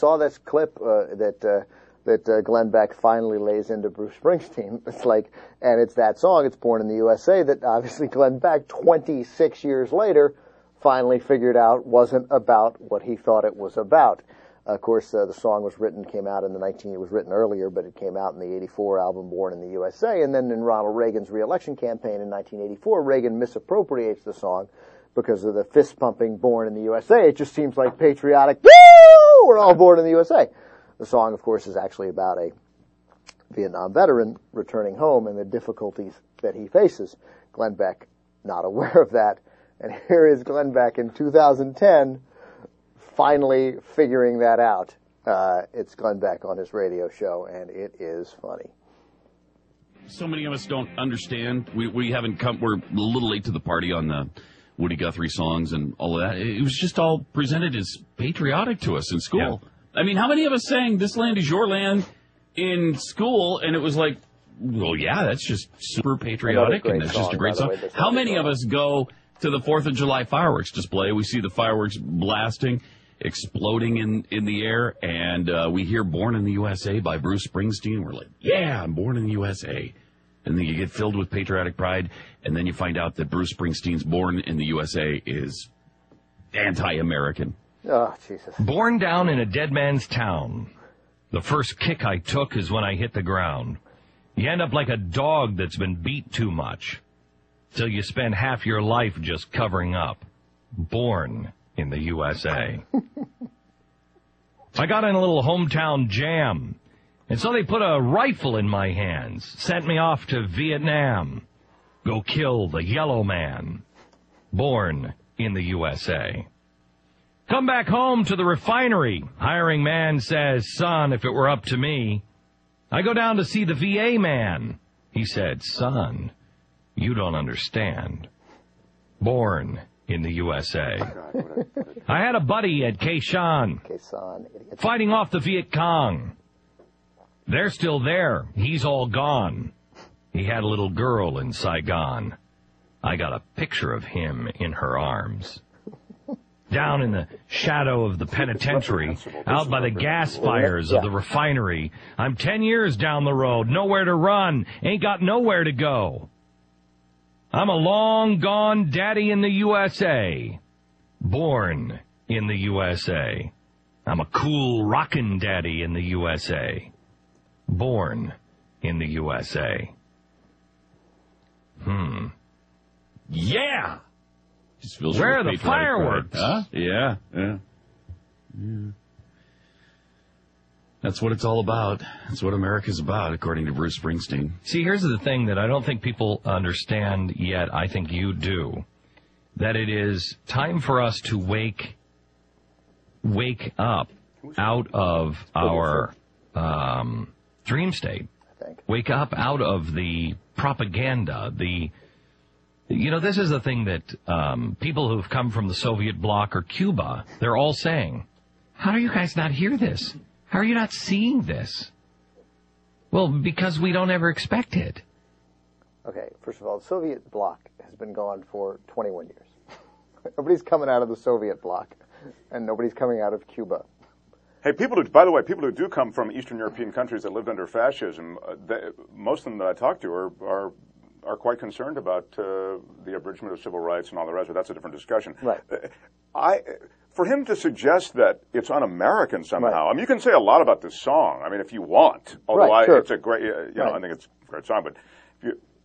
saw this clip that Glenn Beck finally lays into Bruce Springsteen. It's like, and it's that song, It's Born in the USA, that obviously Glenn Beck, 26 years later, finally figured out wasn't about what he thought it was about. Of course, the song was written, it was written earlier, but it came out in the 84 album Born in the USA. And then in Ronald Reagan's re-election campaign in 1984, Reagan misappropriates the song because of the fist-pumping Born in the USA. It just seems like patriotic, woo, we're all born in the USA. The song, of course, is actually about a Vietnam veteran returning home and the difficulties that he faces. Glenn Beck, not aware of that. And here is Glenn Beck in 2010, finally figuring that out. It's Glenn Beck on his radio show, and it is funny. So many of us don't understand. We haven't come. We're a little late to the party on the Woody Guthrie songs and all of that. It was just all presented as patriotic to us in school. Yeah. I mean, how many of us sang "This Land Is Your Land" in school, and it was like, well, yeah, that's just super patriotic, and that's just a great song. How many of us go to the 4th of July fireworks display? We see the fireworks blasting, exploding in the air, and we hear Born in the USA by Bruce Springsteen. We're like, yeah, I'm born in the USA. And then you get filled with patriotic pride, and then you find out that Bruce Springsteen's Born in the USA is anti-American. Oh, Jesus. Born down in a dead man's town. The first kick I took is when I hit the ground. You end up like a dog that's been beat too much, till you spend half your life just covering up. Born in the USA. I got in a little hometown jam, and so they put a rifle in my hands, sent me off to Vietnam. Go kill the yellow man. Born in the USA. Come back home to the refinery. Hiring man says, son, if it were up to me. I go down to see the VA man. He said, son, you don't understand. Born in the USA. I had a buddy at Khe Sanh, fighting off the Viet Cong. They're still there. He's all gone. He had a little girl in Saigon. I got a picture of him in her arms. Down in the shadow of the penitentiary, out by the gas fires of the refinery. I'm 10 years down the road, nowhere to run, ain't got nowhere to go. I'm a long gone daddy in the USA. Born in the USA. I'm a cool rockin' daddy in the USA. Born in the USA. Yeah! Just feels Where are the fireworks? Huh? Yeah. That's what it's all about. That's what America's about, according to Bruce Springsteen. See, here's the thing that I don't think people understand yet. I think you do. That it is time for us to wake up out of our dream state. Wake up out of the propaganda, this is the thing that people who've come from the Soviet bloc or Cuba, they're all saying, how do you guys not hear this? How are you not seeing this? Well, because we don't ever expect it. Okay, first of all, the Soviet bloc has been gone for 21 years. Nobody's coming out of the Soviet bloc, and nobody's coming out of Cuba. Hey, by the way, people who do come from Eastern European countries that lived under fascism, most of them that I talk to are quite concerned about the abridgment of civil rights and all the rest of it. That's a different discussion. Right. For him to suggest that it's un-American somehow, I mean, you can say a lot about this song. I mean, if you want, although it's a great, I think it's a great song,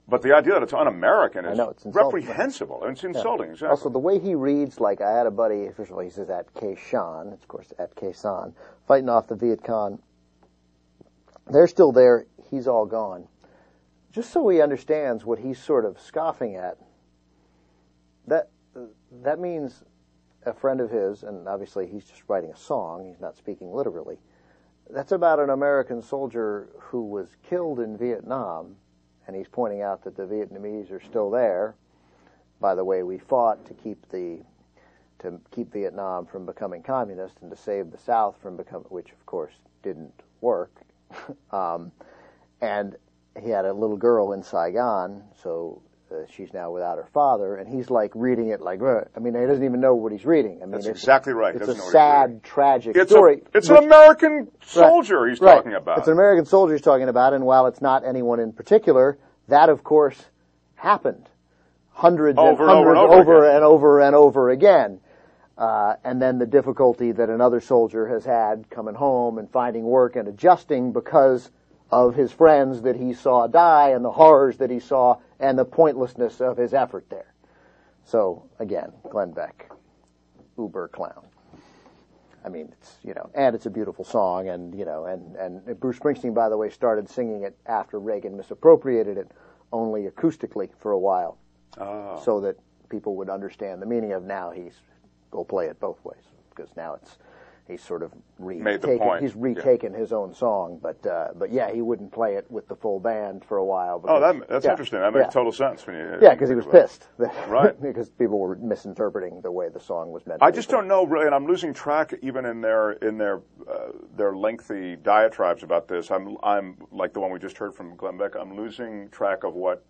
but the idea that it's un-American is reprehensible. It's insulting. Exactly. Also, the way he reads, like I had a buddy, first of all, he says at Khe Sanh, of course, at Khe Sanh, fighting off the Viet Cong. They're still there. He's all gone. Just so he understands what he's sort of scoffing at, that means a friend of his, and obviously he's just writing a song, he's not speaking literally, that's about an American soldier who was killed in Vietnam, and he's pointing out that the Vietnamese are still there. By the way, we fought to keep Vietnam from becoming communist and to save the South from becoming, which of course didn't work. And he had a little girl in Saigon, so that she's now without her father, and he's like reading it like, I mean, he doesn't even know what he's reading. I mean, that's exactly right. It's a sad, tragic story. It's an American soldier he's talking about. It's an American soldier he's talking about, and while it's not anyone in particular, that, of course, happened hundreds and over again. And then the difficulty that another soldier has had coming home and finding work and adjusting because of his friends that he saw die and the horrors that he saw and the pointlessness of his effort there. So, again, Glenn Beck, uber clown. I mean, it's, and it's a beautiful song, and Bruce Springsteen, by the way, started singing it after Reagan misappropriated it only acoustically for a while, so that people would understand the meaning of now go play it both ways, because now he's sort of retaken his own song, but yeah, he wouldn't play it with the full band for a while. Because, that's interesting. That makes total sense when you. Yeah, because he was pissed, right? Because people were misinterpreting the way the song was meant. I just don't know really, and I'm losing track even in their lengthy diatribes about this. I'm like the one we just heard from Glenn Beck. I'm losing track of what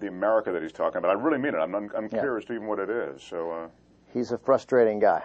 the America that he's talking about. I really mean it. I'm clear as to even what it is. So. He's a frustrating guy.